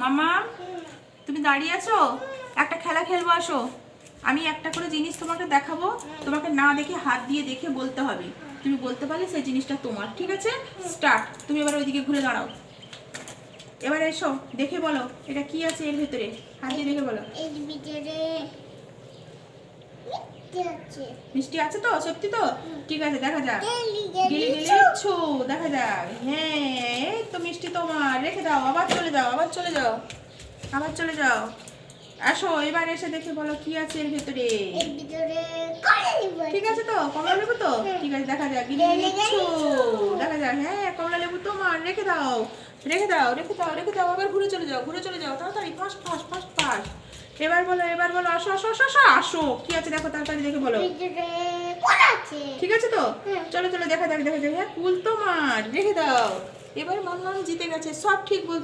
মামা তুমি দাঁড়িয়ে আছো? একটা খেলা খেলবো, আসো। আমি একটা করে জিনিস তোমাকে দেখাবো, তোমাকে না দেখে হাত দিয়ে দেখে বলতে হবে। তুমি বলতে পারলে সেই জিনিসটা তোমার, ঠিক আছে? স্টার্ট। তুমি এবার ওইদিকে ঘুরে দাঁড়াও। এবার এসো, দেখে বলো এটা কি আছে এর ভেতরে। হাত দিয়ে দেখে বলো। এর ভিতরে মিষ্টি আছে তো? সত্যি তো? ঠিক আছে, দেখা যাক। গেলে গেলে ছো, দেখা যাক। হ্যাঁ, এই তো মিষ্টি তোমার। রেখে দাও, আবার চলে যাও, আবার চলে যাও, আবার চলে যাও। আসো, এবার এসে দেখে বলো কি আছে এর ভেতরে। এর ভিতরে কলা লেবু ঠিক আছে তো? কমলা লেবু তো? ঠিক আছে, দেখা যাক। গিলে গিলে ছো, দেখা যাক। হ্যাঁ, কমলা লেবু তোমার। রেখে দাও, রেখে দাও, রেখে দাও, রেখে দাও। আবার ঘুরে চলে যাও, ঘুরে চলে যাও, তাড়াতাড়ি। Fast fast fast fast. এবার বলো, এবার বলো। আসো আসো আসো আসো আসো। কি আছে দেখো, তাড়াতাড়ি দেখে বলো। ভিতরে কলা আছে। ঠিক আছে তো? চলো চলো, দেখা যাক, দেখা যাক। হ্যাঁ, কুল তোমার। রেখে দাও। এবার মাম্মাম জিতে গেছে, সব ঠিক বল।